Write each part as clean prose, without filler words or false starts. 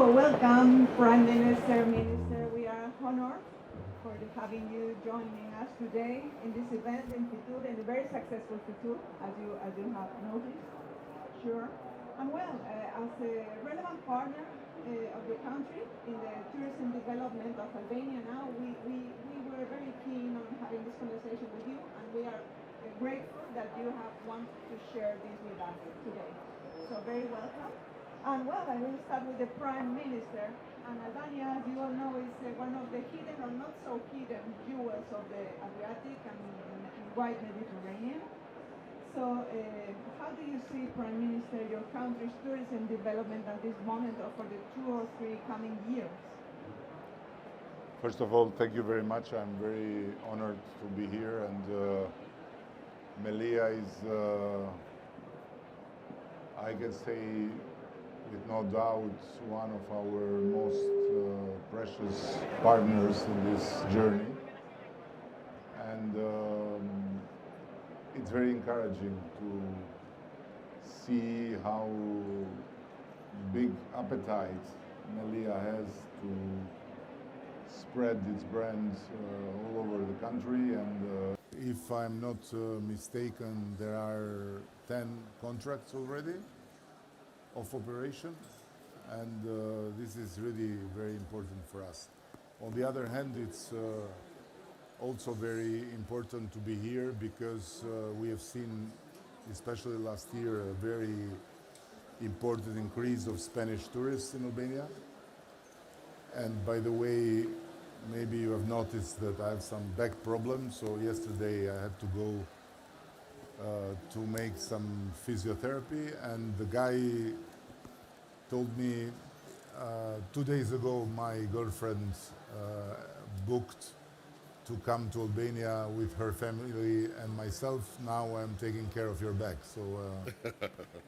So welcome, Prime Minister, Minister. We are honored for having you joining us today in this event in FITUR, in a very successful FITUR, as you have noticed. Sure. And well, as a relevant partner of the country in the tourism development of Albania now, we were very keen on having this conversation with you, and we are grateful that you have wanted to share this with us today. So very welcome. And well, I will start with the Prime Minister. And Albania, as you all know, is one of the hidden or not so hidden jewels of the Adriatic and wide Mediterranean. So how do you see, Prime Minister, your country's tourism development at this moment or for the 2 or 3 coming years? First of all, thank you very much. I'm very honored to be here, and Melia is, I can say, with no doubt, one of our most precious partners in this journey. And it's very encouraging to see how big appetite Melia has to spread its brand all over the country. And if I'm not mistaken, there are 10 contracts already of operation, and this is really very important for us. On the other hand, it's also very important to be here because we have seen, especially last year, a very important increase of Spanish tourists in Albania. And by the way, maybe you have noticed that I have some back problems, so yesterday I had to go to make some physiotherapy, and the guy told me 2 days ago my girlfriend booked to come to Albania with her family and myself. Now I'm taking care of your back. So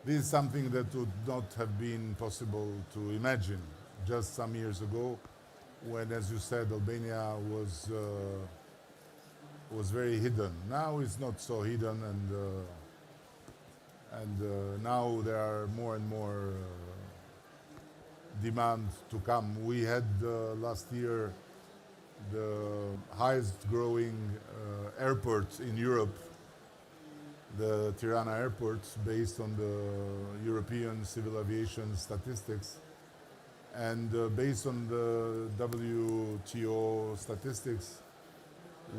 this is something that would not have been possible to imagine just some years ago, when, as you said, Albania was very hidden. Now it's not so hidden, and now there are more and more demand to come. We had last year the highest growing airport in Europe, the Tirana airport, based on the European civil aviation statistics. And based on the WTO statistics,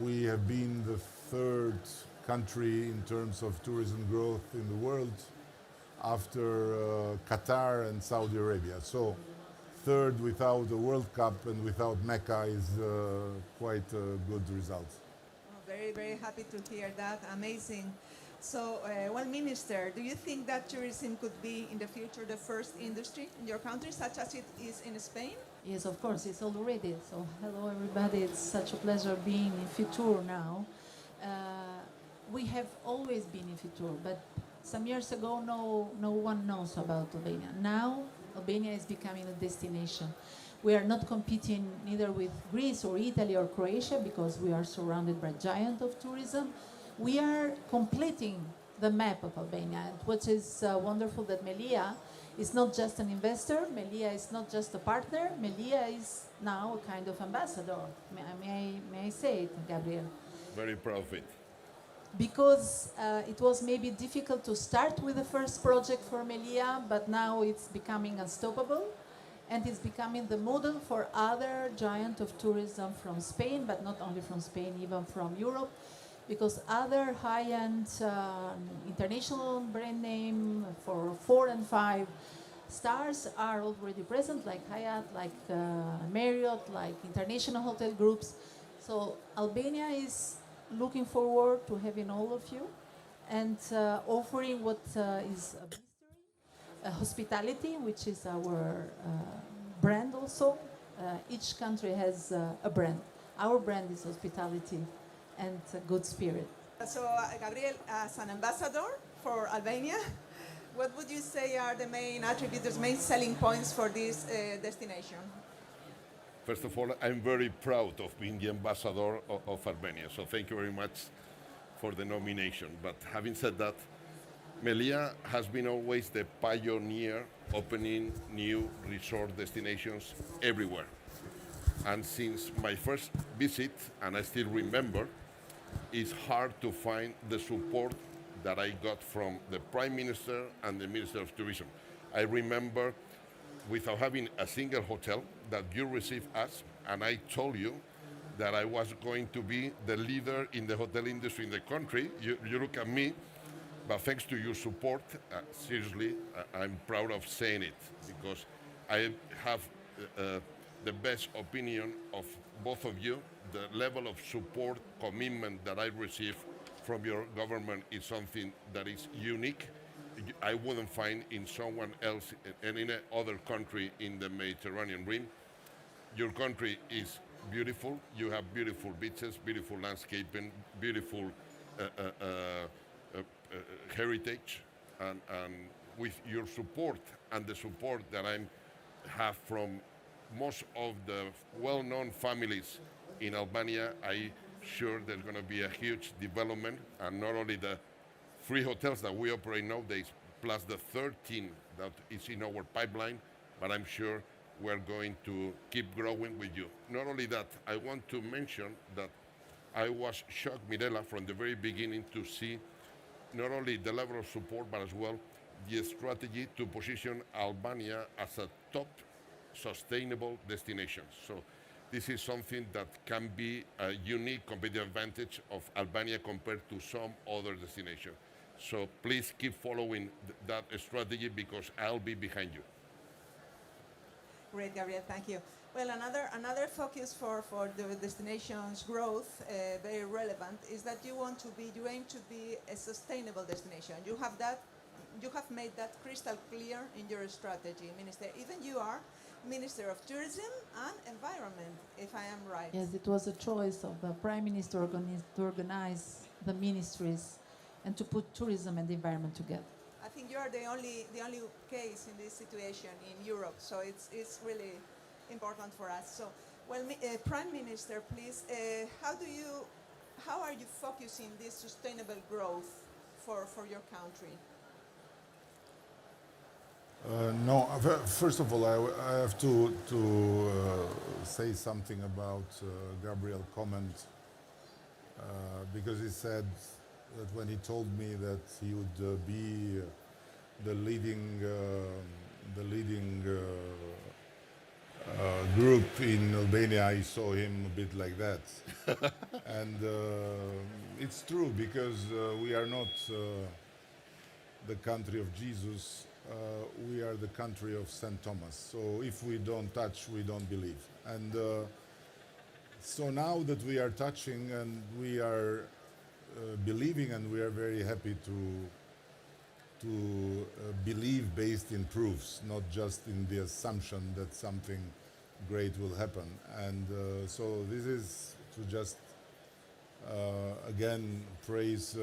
we have been the 3rd country in terms of tourism growth in the world after Qatar and Saudi Arabia. So 3rd without the World Cup and without Mecca is quite a good result. Oh, very, very happy to hear that. Amazing. So, well, Minister, do you think that tourism could be in the future the first industry in your country, such as it is in Spain? Yes, of course, it's already. So, hello everybody, it's such a pleasure being in FITUR now. We have always been in FITUR, but some years ago no one knows about Albania. Now, Albania is becoming a destination. We are not competing neither with Greece or Italy or Croatia because we are surrounded by giant of tourism. We are completing the map of Albania, and what is wonderful that Melia is not just an investor, Melia is not just a partner, Melia is now a kind of ambassador. May I say it, Gabriel? Very proud of it. Because it was maybe difficult to start with the first project for Melia, but now it's becoming unstoppable, and it's becoming the model for other giant of tourism from Spain, but not only from Spain, even from Europe, because other high-end international brand name for 4 and 5 stars are already present, like Hyatt, like Marriott, like international hotel groups. So Albania is looking forward to having all of you and offering what is a mystery, hospitality, which is our brand also. Each country has a brand. Our brand is hospitality and good spirit. So, Gabriel, as an ambassador for Albania, what would you say are the main attributes, main selling points for this destination? First of all, I'm very proud of being the ambassador of Albania, so thank you very much for the nomination. But having said that, Melia has been always the pioneer opening new resort destinations everywhere. And since my first visit, and I still remember, it's hard to find the support that I got from the Prime Minister and the Minister of Tourism. I remember, without having a single hotel, that you received us, and I told you that I was going to be the leader in the hotel industry in the country. You look at me, but thanks to your support, seriously, I'm proud of saying it, because I have the best opinion of both of you. The level of support, commitment that I receive from your government is something that is unique. I wouldn't find in someone else and in any other country in the Mediterranean Rim. Your country is beautiful. You have beautiful beaches, beautiful landscaping, beautiful heritage, and with your support and the support that I have from most of the well-known families in Albania, I'm sure there's going to be a huge development, and not only the 3 hotels that we operate nowadays, plus the 13 that is in our pipeline, but I'm sure we're going to keep growing with you. Not only that, I want to mention that I was shocked, Mirela, from the very beginning to see not only the level of support, but as well the strategy to position Albania as a top sustainable destination. So this is something that can be a unique competitive advantage of Albania compared to some other destinations. So please keep following that strategy, because I'll be behind you. Great, Gabriel, thank you. Well, another focus for the destination's growth, very relevant, is that you aim to be a sustainable destination. You have made that crystal clear in your strategy, Minister. Even you are Minister of Tourism and Environment, if I am right. Yes, it was a choice of the Prime Minister to organize the ministries and to put tourism and the environment together. I think you are the only case in this situation in Europe, so it's really important for us. So, well, Prime Minister, please, how are you focusing this sustainable growth for your country? No, first of all, I have to say something about Gabriel's comment, because he said that when he told me that he would be the leading group in Albania, I saw him a bit like that. And it's true, because we are not the country of Jesus, we are the country of St. Thomas. So if we don't touch, we don't believe. And so now that we are touching and we are believing, and we are very happy to believe based in proofs, not just in the assumption that something great will happen. And so this is to just again praise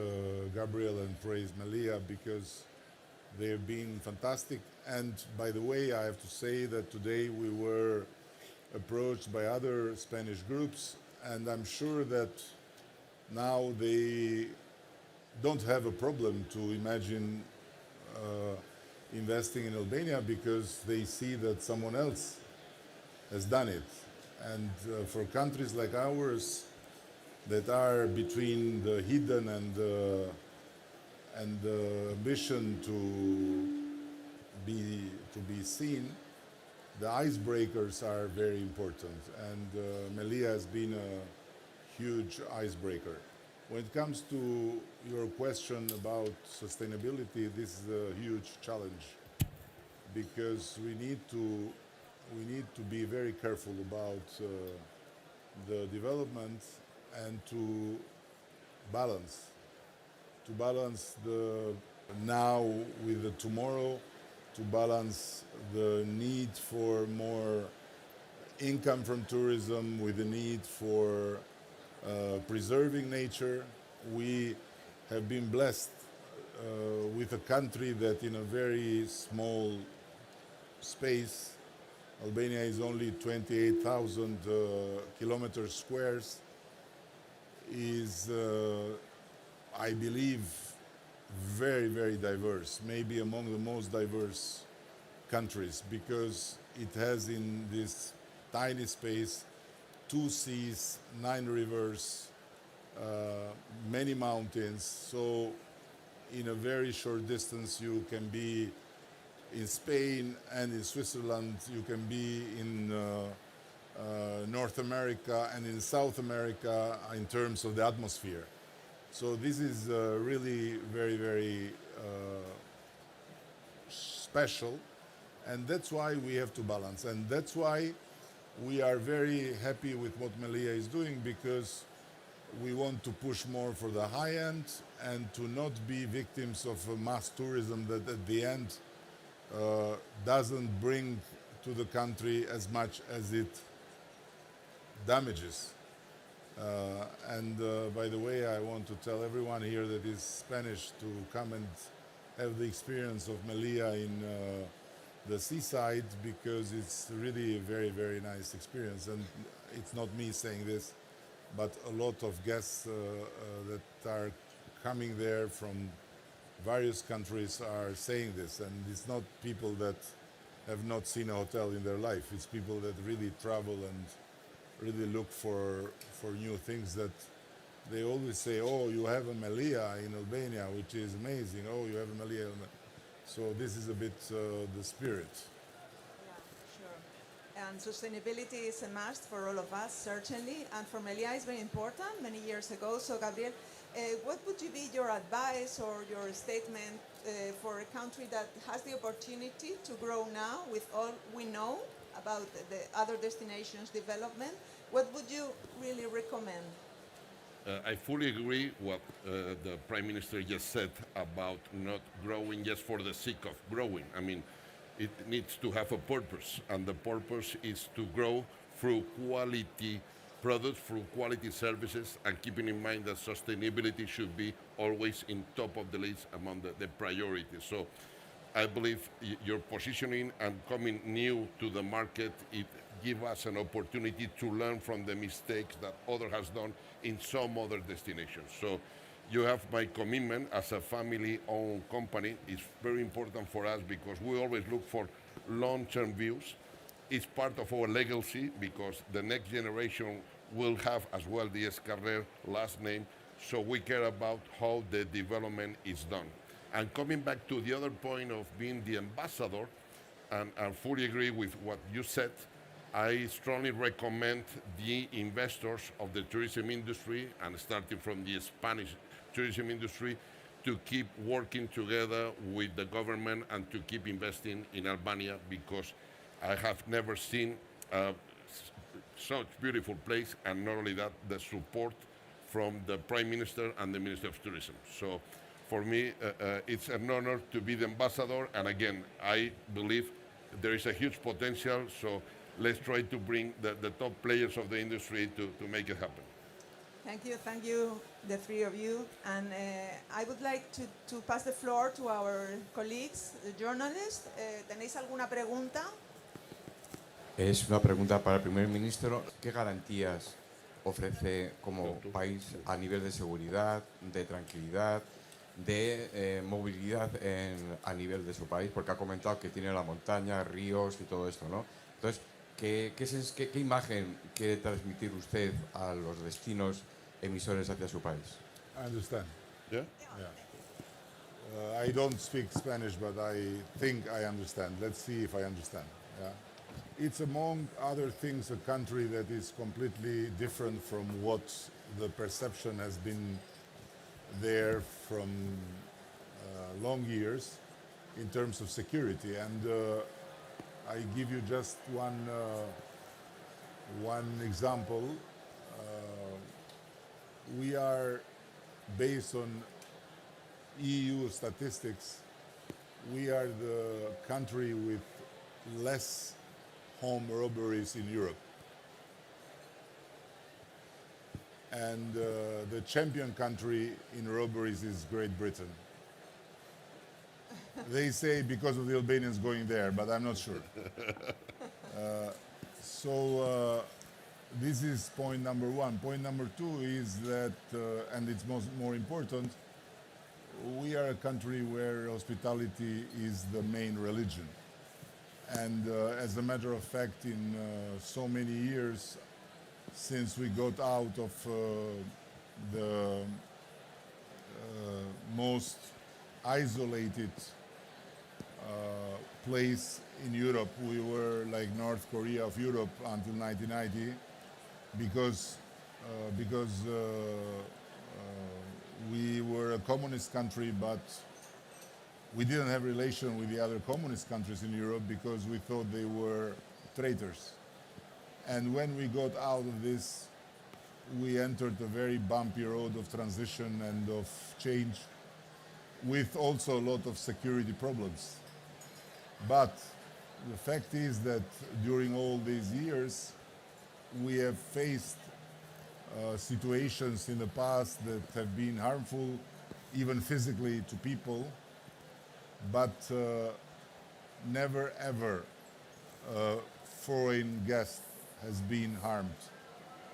Gabriel and praise Melia, because they've been fantastic. And by the way, I have to say that today we were approached by other Spanish groups, and I'm sure that now they don't have a problem to imagine investing in Albania, because they see that someone else has done it. And for countries like ours that are between the hidden and the ambition to be seen, the icebreakers are very important. And Melia has been a huge icebreaker. When it comes to your question about sustainability, this is a huge challenge, because we need to be very careful about the development, and to balance the now with the tomorrow, to balance the need for more income from tourism with the need for preserving nature. We have been blessed with a country that in a very small space, Albania is only 28,000 kilometers squares, is I believe very, very diverse, maybe among the most diverse countries, because it has in this tiny space 2 seas, 9 rivers, many mountains. So in a very short distance you can be in Spain and in Switzerland, you can be in North America and in South America in terms of the atmosphere. So this is really very, very special, and that's why we have to balance, and that's why we are very happy with what Melia is doing, because we want to push more for the high end and to not be victims of a mass tourism that at the end doesn't bring to the country as much as it damages. By the way, I want to tell everyone here that is Spanish to come and have the experience of Melia in the seaside, because it's really a very, very nice experience. And it's not me saying this, but a lot of guests that are coming there from various countries are saying this. And it's not people that have not seen a hotel in their life. It's people that really travel and really look for new things, that they always say, oh, you have a Melia in Albania, which is amazing. Oh, you have a Melia. So this is a bit the spirit. Yeah, sure. And sustainability is a must for all of us, certainly. And for Melia is very important many years ago. So Gabriel, what would you be your advice or your statement for a country that has the opportunity to grow now with all we know about the other destinations development? What would you really recommend? I fully agree what the Prime Minister just said about not growing just for the sake of growing. I mean, it needs to have a purpose, and the purpose is to grow through quality products, through quality services, and keeping in mind that sustainability should be always in top of the list among the priorities. So I believe your positioning and coming new to the market, it gives us an opportunity to learn from the mistakes that others have done in some other destinations. So you have my commitment as a family-owned company. It's very important for us because we always look for long-term views. It's part of our legacy because the next generation will have as well the Escarrer last name. So we care about how the development is done. And coming back to the other point of being the ambassador, and I fully agree with what you said, I strongly recommend the investors of the tourism industry, and starting from the Spanish tourism industry, to keep working together with the government and to keep investing in Albania, because I have never seen such beautiful place, and not only that, the support from the Prime Minister and the Minister of Tourism. So for me, it's an honor to be the ambassador, and again, I believe there is a huge potential, so let's try to bring the top players of the industry to make it happen. Thank you, the three of you. And I would like to pass the floor to our colleagues, the journalists. ¿Tenéis alguna pregunta? Es una pregunta para el primer ministro. ¿Qué garantías ofrece como país a nivel de seguridad, de tranquilidad, de movilidad a nivel de su país? Porque ha comentado que tiene la montaña, ríos y todo esto, ¿no? Entonces, ¿qué imagen quiere transmitir usted a los destinos emisores hacia su país? I understand. Yeah? Yeah. I don't speak Spanish, but I think I understand. Let's see if I understand. Yeah. It's, among other things, a country that is completely different from what the perception has been there from long years in terms of security. And I give you just one example. We are, based on EU statistics, we are the country with less home robberies in Europe. And the champion country in robberies is Great Britain. They say because of the Albanians going there, but I'm not sure. This is point number one. Point number two is that, and it's more important, we are a country where hospitality is the main religion. And as a matter of fact, in so many years since we got out of the most isolated place in Europe, we were like North Korea of Europe until 1990, because we were a communist country, but we didn't have relation with the other communist countries in Europe because we thought they were traitors. And when we got out of this, we entered a very bumpy road of transition and of change, with also a lot of security problems. But the fact is that during all these years, we have faced situations in the past that have been harmful, even physically, to people, but never ever a foreign guest has been harmed.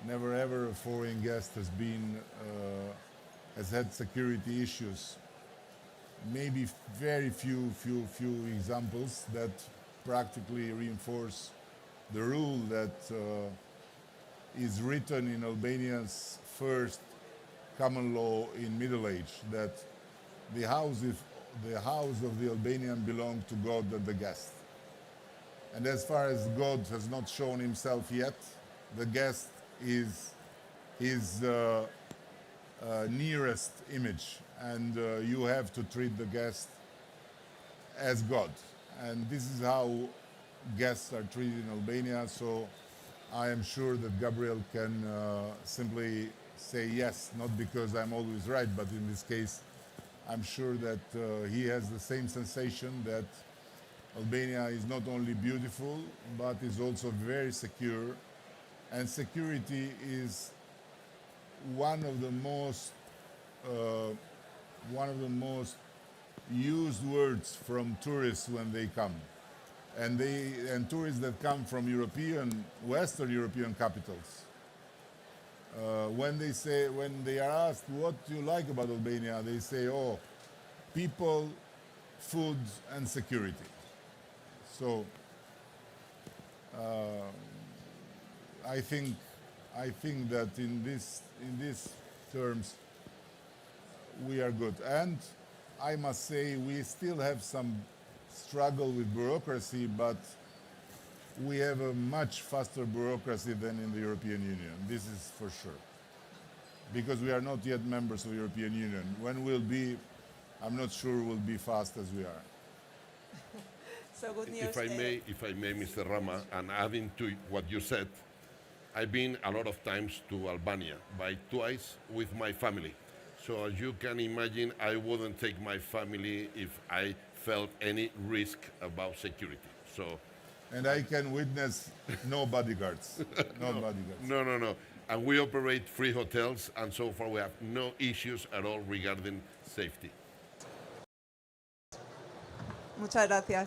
Never ever a foreign guest has had security issues. Maybe very few examples that practically reinforce the rule that is written in Albania's first common law in Middle Age, that the house of the Albanian belongs to God and the guest. And as far as God has not shown himself yet, the guest is his nearest image, and you have to treat the guest as God. And this is how guests are treated in Albania, so I am sure that Gabriel can simply say yes, not because I'm always right, but in this case, I'm sure that he has the same sensation that Albania is not only beautiful, but is also very secure. And security is one of the most used words from tourists when they come. And tourists that come from Western European capitals. When they are asked what do you like about Albania, they say, oh, people, food, and security. So I think that in these terms we are good. And I must say we still have some struggle with bureaucracy, but we have a much faster bureaucracy than in the European Union. This is for sure. Because we are not yet members of the European Union. When we'll be, I'm not sure we'll be fast as we are. So good news. If I may, Mr. Rama, and adding to what you said, I've been a lot of times to Albania, by twice with my family. So as you can imagine, I wouldn't take my family if I felt any risk about security. So. And I can witness no bodyguards. No bodyguards. No. And we operate free hotels, and so far we have no issues at all regarding safety. Muchas gracias.